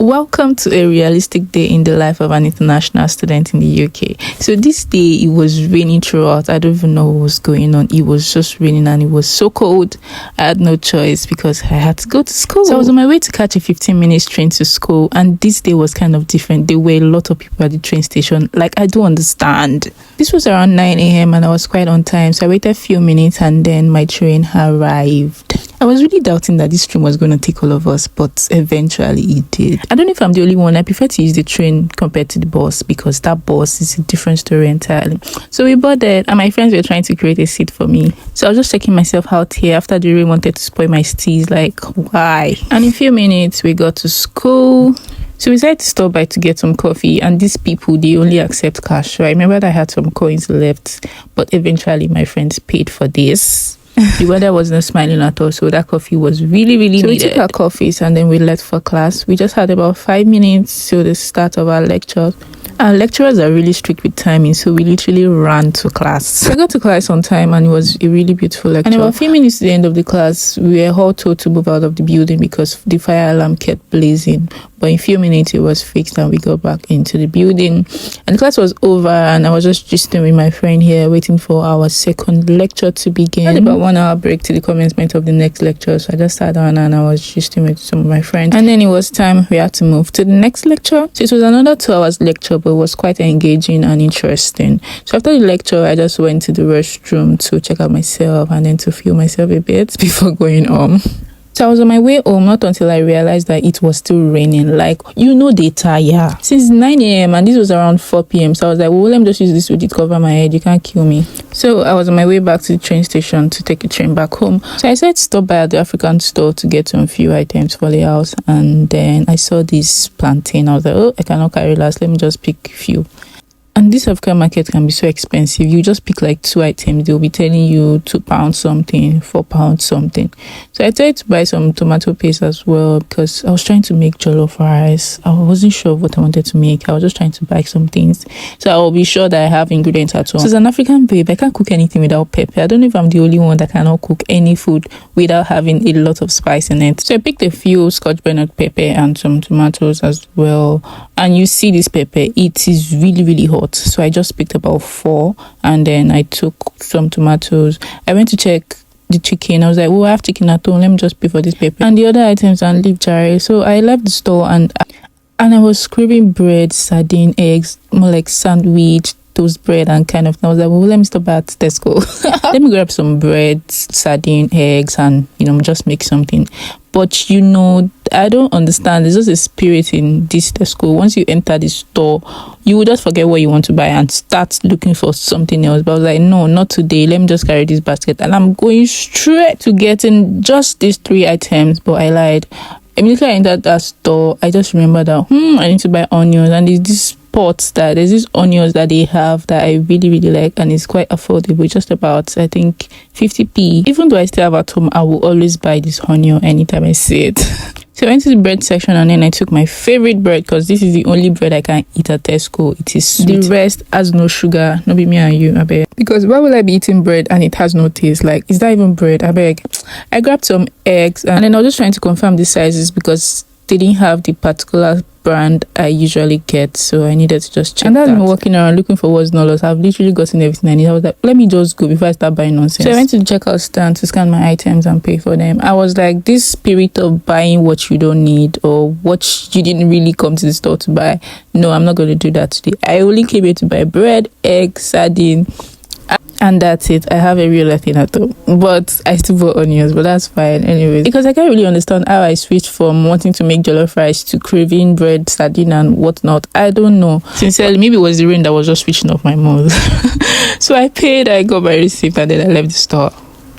Welcome to a realistic day in the life of an international student in the UK. So this day, it was raining throughout. I don't even know what was going on. It was just raining and it was so cold. I had no choice because I had to go to school. So I was on my way to catch a 15-minute train to school, and this day was kind of different. There were a lot of people at the train station. Like, I don't understand. This was around 9 a.m. and I was quite on time. So I waited a few minutes and then my train arrived. I was really doubting that this train was going to take all of us, but eventually it did. I don't know if I'm the only one. I prefer to use the train compared to the bus because that bus is a different story entirely. So we boarded and my friends were trying to create a seat for me. So I was just checking myself out here after the rain wanted to spoil my steez. Like, why? And in a few minutes, we got to school. So we decided to stop by to get some coffee, and these people, they only accept cash. So I remember that I had some coins left, but eventually my friends paid for this. The weather wasn't smiling at all, so that coffee was really needed. We took our coffees and then we left for class. We just had about 5 minutes till the start of our lecture. Our lecturers are really strict with timing, so we literally ran to class. So I got to class on time and it was a really beautiful lecture. And about a few minutes to the end of the class, we were all told to move out of the building because the fire alarm kept blazing. But in a few minutes, it was fixed and we got back into the building. And the class was over and I was just gisting with my friend here, waiting for our second lecture to begin. I had about 1 hour break to the commencement of the next lecture. So I just sat down and I was gisting with some of my friends. And then it was time we had to move to the next lecture. So it was another 2 hours lecture, but it was quite engaging and interesting. So after the lecture, I just went to the restroom to check out myself and then to feel myself a bit before going home. So I was on my way home, not until I realized that it was still raining. Like, they tire. Since 9 a.m. and this was around 4 p.m. So I was like, well, let me just use this hoodie to cover my head. You can't kill me. So I was on my way back to the train station to take a train back home. So I decided to stop by at the African store to get some few items for the house. And then I saw this plantain. I was like, oh, I cannot carry last. Let me just pick a few. And this African market can be so expensive. You just pick like 2 items. They'll be telling you £2 something, £4 something. So I tried to buy some tomato paste as well because I was trying to make jollof rice. I wasn't sure of what I wanted to make. I was just trying to buy some things so I'll be sure that I have ingredients at home. So as an African babe, I can't cook anything without pepper. I don't know if I'm the only one that cannot cook any food without having a lot of spice in it. So I picked a few Scotch bonnet pepper and some tomatoes as well. And you see this pepper, it is really hot. So I just picked about 4 and then I took some tomatoes. I went to check the chicken. I was like, I have chicken at home. Let me just pay for this pepper. And the other items and leave jar. So I left the store and I was craving bread, sardine, eggs, more like sandwich, toast bread and kind of. I was like, let me stop at Tesco. Let me grab some bread, sardine, eggs and, just make something. But, I don't understand. There's just a spirit in this Tesco. Once you enter the store, you will just forget what you want to buy and start looking for something else. But I was like, no, not today. Let me just carry this basket. And I'm going straight to getting just these 3 items. But I lied. Immediately I entered that store, I just remembered that, I need to buy onions. And there's these onions that they have that I really like, and it's quite affordable, just about, I think, 50p. Even though I still have at home, I will always buy this onion anytime I see it. So I went to the bread section and then I took my favorite bread because this is the only bread I can eat at Tesco. It is sweet. The rest has no sugar. No be me and you, I beg. Because why will I be eating bread and it has no taste? Like, is that even bread? I beg. I grabbed some eggs and then I was just trying to confirm the sizes because they didn't have the particular brand I usually get, so I needed to just check. And that's me walking around looking for what's not lost. I've literally gotten everything I need. I was like, let me just go before I start buying nonsense. So I went to the checkout stand to scan my items and pay for them. I was like, this spirit of buying what you don't need or what you didn't really come to the store to buy. No, I'm not going to do that today. I only came here to buy bread, egg, sardine, and that's it. I have a real thing at home, but I still bought onions, but that's fine anyways. Because I can't really understand how I switched from wanting to make jollof rice to craving bread, sardine and whatnot. I don't know. Sincerely, maybe it was the rain that was just switching off my mood. So I paid, I got my receipt and then I left the store.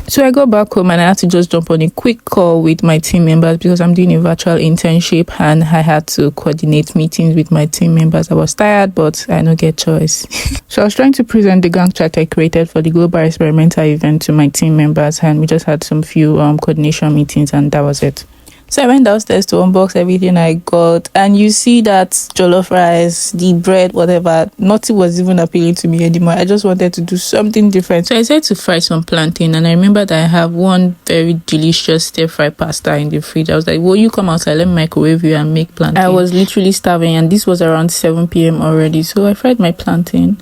So I got back home and I had to just jump on a quick call with my team members because I'm doing a virtual internship and I had to coordinate meetings with my team members. I was tired, but I don't get choice. So I was trying to present the Gantt chart I created for the global experimental event to my team members, and we just had some few coordination meetings and that was it. So I went downstairs to unbox everything I got, and you see that jollof rice, the bread, whatever, nothing was even appealing to me anymore. I just wanted to do something different. So I decided to fry some plantain, and I remember that I have one very delicious stir-fried pasta in the fridge. I was like, well, you come outside, let me microwave you and make plantain. I was literally starving, and this was around 7 p.m. already, so I fried my plantain.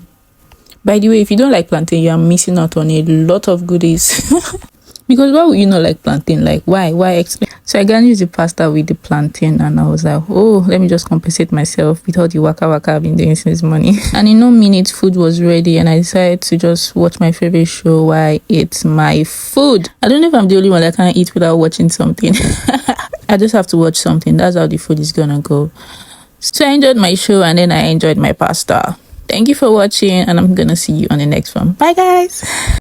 By the way, if you don't like plantain, you are missing out on a lot of goodies. Because why would you not like plantain? Like, why explain? So I garnished the pasta with the plantain, and I was like, oh, let me just compensate myself with all the waka I've been doing since morning. And in no minute, food was ready, and I decided to just watch my favorite show while I ate my food. I don't know if I'm the only one that can't eat without watching something. I just have to watch something. That's how the food is gonna go. So I enjoyed my show, and then I enjoyed my pasta. Thank you for watching, and I'm gonna see you on the next one. Bye, guys.